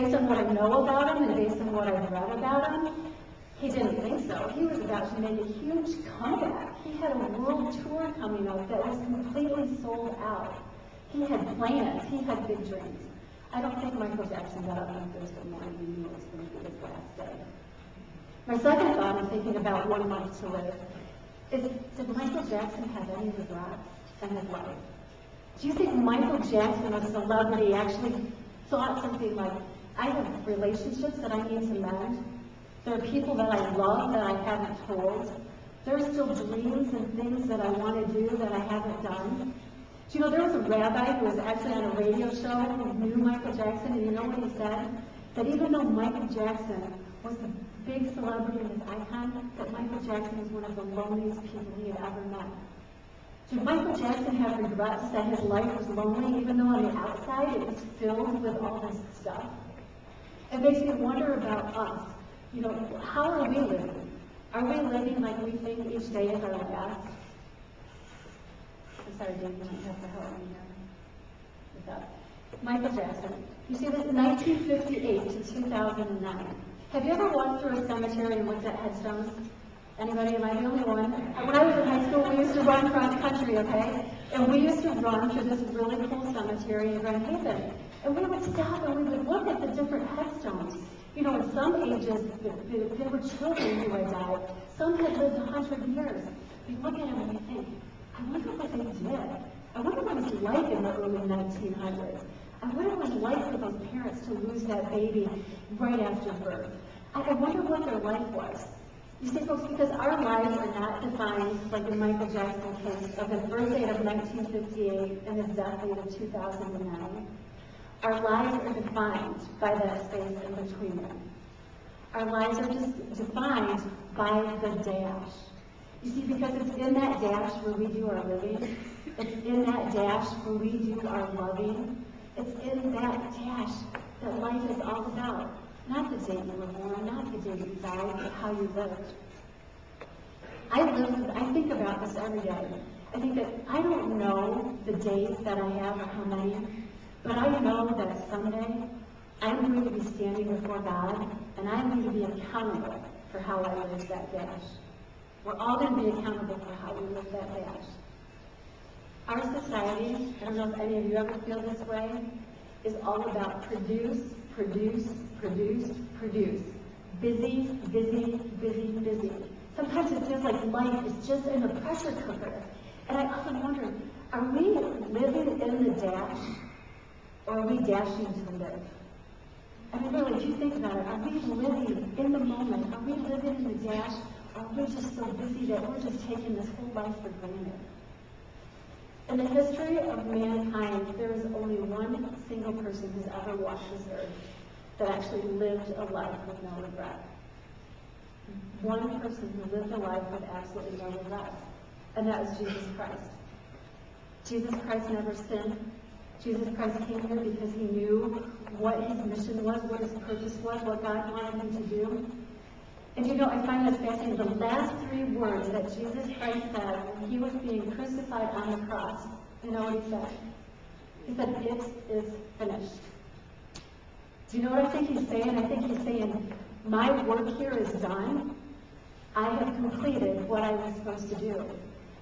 based on what I know about him and based on what I've read about him, he didn't think so. He was about to make a huge comeback. He had a world tour coming up that was completely sold out. He had plans. He had big dreams. I don't think Michael Jackson got up on Thursday morning and knew it was going to be his last day. My second thought in thinking about 1 month to live is, did Michael Jackson have any regrets in his life? Do you think Michael Jackson, a celebrity, actually thought something like, I have relationships that I need to mend. There are people that I love that I haven't told. There are still dreams and things that I want to do that I haven't done. Do you know, there was a rabbi who was actually on a radio show who knew Michael Jackson, and you know what he said? That even though Michael Jackson was a big celebrity and this icon, that Michael Jackson was one of the loneliest people he had ever met. Did Michael Jackson have regrets that his life was lonely, even though on the outside it was filled with all this stuff? It makes me wonder about us. You know, how are we living? Are we living like we think each day is our last? I'm sorry, David, you have to help me here with that. Michael Jackson. You see this 1958 to 2009. Have you ever walked through a cemetery and looked at headstones? Anybody? Am I the only one? When I was in high school, we used to run cross country, okay? And we used to run through this really cool cemetery in Grand Haven. And we would stop and we would look at the different headstones. You know, in some ages, there were children who had died. Some had lived 100 years. You look at them and you think, I wonder what they did. I wonder what it was like in the early 1900s. I wonder what it was like for those parents to lose that baby right after birth. I wonder what their life was. You see, folks, because our lives are not defined, like in Michael Jackson's case, of his birth date of 1958 and his death date of 2009. Our lives are defined by that space in between them. Our lives are just defined by the dash. You see, because it's in that dash where we do our living. It's in that dash where we do our loving. It's in that dash that life is all about. Not the day you were born, not the day you died, but how you lived. I think about this every day. I think that I don't know the days that I have or how many, but I know that someday I'm going to be standing before God and I'm going to be accountable for how I lived that dash. We're all going to be accountable for how we live that dash. Our society, I don't know if any of you ever feel this way, is all about produce, produce, produce, produce. Busy, busy, busy, busy. Sometimes it feels like life is just in a pressure cooker. And I often wonder, are we living in the dash, or are we dashing to live? I mean, really, if you think about it, are we living in the moment? Are we living in the dash, or are we just so busy that we're just taking this whole life for granted? In the history of mankind, there is only one single person who's ever walked this earth that actually lived a life with no regret. One person who lived a life with absolutely no regret, and that was Jesus Christ. Jesus Christ never sinned. Jesus Christ came here because he knew what his mission was, what his purpose was, what God wanted him to do. And you know, I find this fascinating. The last 3 words that Jesus Christ said when he was being crucified on the cross, you know what he said? He said, "It is finished." Do you know what I think he's saying? I think he's saying, my work here is done. I have completed what I was supposed to do.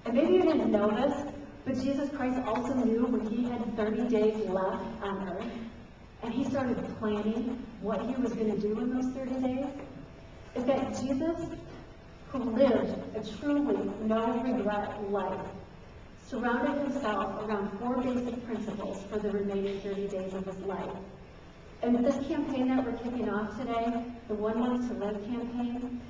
And maybe you didn't know this, but Jesus Christ also knew when he had 30 days left on earth, and he started planning what he was going to do in those 30 days. Is that Jesus, who lived a truly no-regret life, surrounded himself around 4 basic principles for the remaining 30 days of his life. And this campaign that we're kicking off today, the 1 Month to Live campaign,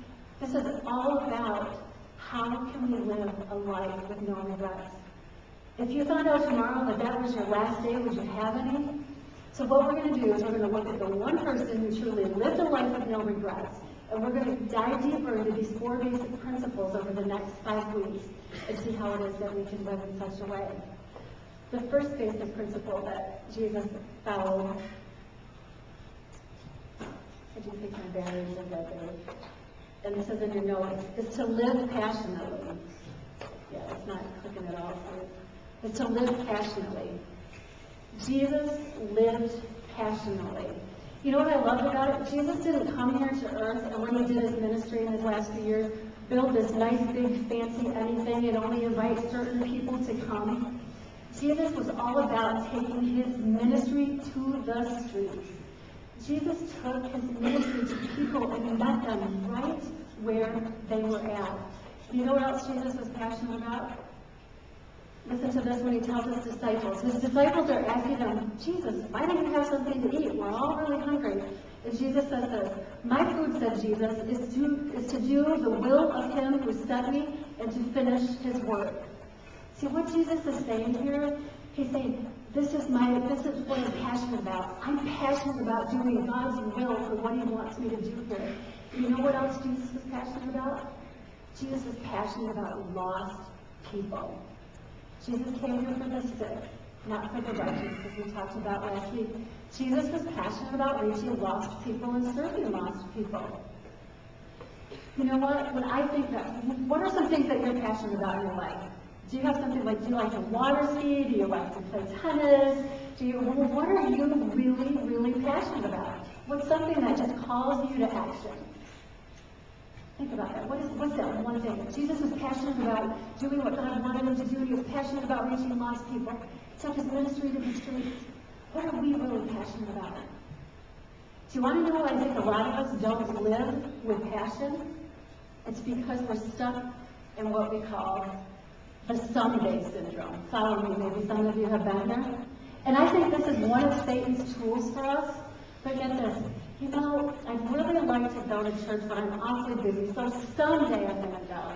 this is all about how can we live a life with no regrets. If you found out tomorrow that that was your last day, would you have any? So what we're going to do is we're going to look at the one person who truly lived a life with no regrets. And we're going to dive deeper into these 4 basic principles over the next 5 weeks and see how it is that we can live in such a way. The first basic principle that Jesus followed, I do think my batteries are dead there, and this is in your notes, is to live passionately. Yeah, it's not clicking at all. It's to live passionately. Jesus lived passionately. You know what I loved about it? Jesus didn't come here to earth, and when he did his ministry in his last few years, build this nice, big, fancy anything and only invite certain people to come. Jesus was all about taking his ministry to the streets. Jesus took his ministry to people and met them right where they were at. You know what else Jesus was passionate about? Listen to this when he tells his disciples. His disciples are asking him, Jesus, why don't you have something to eat? We're all really hungry. And Jesus says this, my food, said Jesus, is to do the will of him who sent me and to finish his work. See what Jesus is saying here? He's saying, this is what I'm passionate about. I'm passionate about doing God's will for what he wants me to do here. You know what else Jesus was passionate about? Jesus was passionate about lost people. Jesus came here for the sick, not for the righteous, as we talked about last week. Jesus was passionate about reaching lost people and serving lost people. You know what? When I think that, what are some things that you're passionate about in your life? Do you have something like, do you like to water ski? Do you like to play tennis? What are you really, really passionate about? What's something that just calls you to action? Think about that. What's that one thing? Jesus was passionate about doing what God wanted him to do. He was passionate about reaching lost people. He took his ministry to the streets. What are we really passionate about? Do you want to know why I think a lot of us don't live with passion? It's because we're stuck in what we call the someday syndrome. Follow me, maybe some of you have been there. And I think this is one of Satan's tools for us. But get this, you know, I'd really like to go to church, but I'm awfully busy, so someday I'm going to go.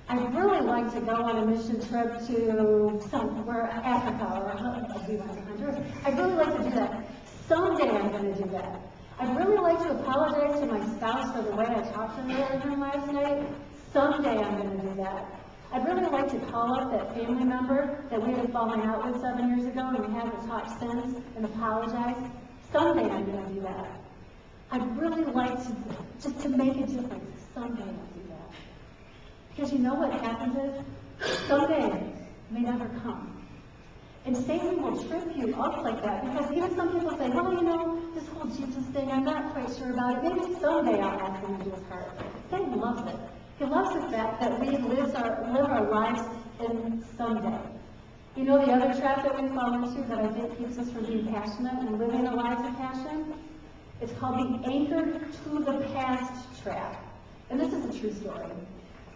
I'd really like to go on a mission trip to somewhere, Africa, or Honduras. I'd really like to do that. Someday I'm going to do that. I'd really like to apologize to my spouse for the way I talked to her last night. Someday I'm going to do that. I'd really like to call up that family member that we had fallen out with 7 years ago, and we haven't talked since, and apologize. Someday I'm going to do that. I'd really like to, just to make a difference. Someday I'll do that. Because you know what happens is, someday may never come. And Satan will trip you up like that, because even some people say, well, you know, this whole Jesus thing, I'm not quite sure about it. Maybe someday I'll ask him into his heart. Satan loves it. He loves the fact that we live our lives in someday. You know the other trap that we fall into that I think keeps us from being passionate and living our lives of passion? It's called the anchored to the past trap. And this is a true story.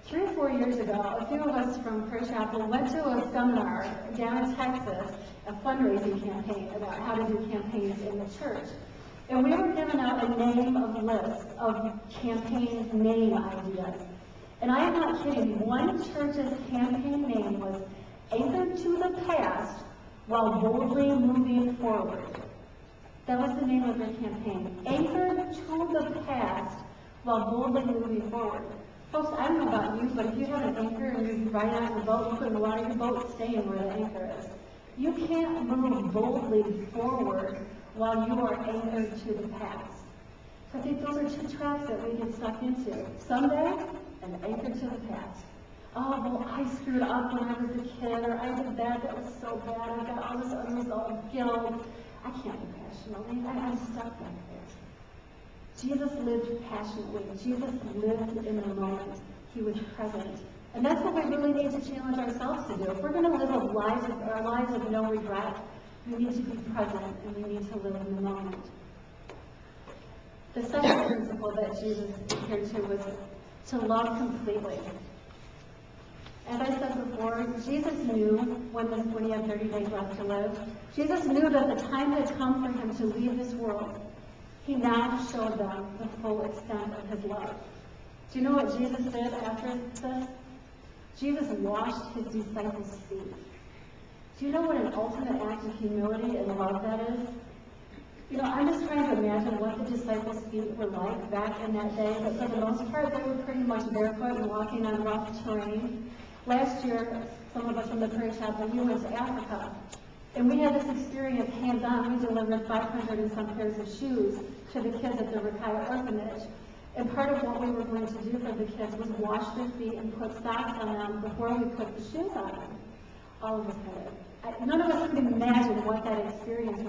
3 or 4 years ago, a few of us from Prayer Chapel went to a seminar down in Texas, a fundraising campaign about how to do campaigns in the church. And we were given out a list of campaign name ideas. And I am not kidding, one church's campaign name was Anchored to the Past While Boldly Moving Forward. That was the name of their campaign. Anchored to the Past While Boldly Moving Forward. Folks, I don't know about you, but if you have an anchor and you're riding out in the boat, you put in the water, your boat's staying where the anchor is. You can't move boldly forward while you are anchored to the past. So I think those are two traps that we get stuck into. Someday, and anchored to the past. Oh, well, I screwed up when I was a kid, or I did that was so bad, I got all this unresolved guilt. I can't be passionately, I'm stuck back there. Jesus lived passionately. Jesus lived in the moment. He was present. And that's what we really need to challenge ourselves to do. If we're going to live our lives of no regret, we need to be present and we need to live in the moment. The second principle that Jesus adhered to was to love completely. As I said before, Jesus knew when he had 30 days left to live, Jesus knew that the time had come for him to leave this world. He now showed them the full extent of his love. Do you know what Jesus did after this? Jesus washed his disciples' feet. Do you know what an ultimate act of humility and love that is? You know, I'm just trying to imagine what the disciples' feet were like back in that day, but for the most part, they were pretty much barefoot and walking on rough terrain. Last year, some of us from the Prayer Chapel, we went to Africa, and we had this experience hands-on. We delivered 500 and some pairs of shoes to the kids at the Rakaya orphanage. And part of what we were going to do for the kids was wash their feet and put socks on them before we put the shoes on them. All of us had it. None of us could imagine what that experience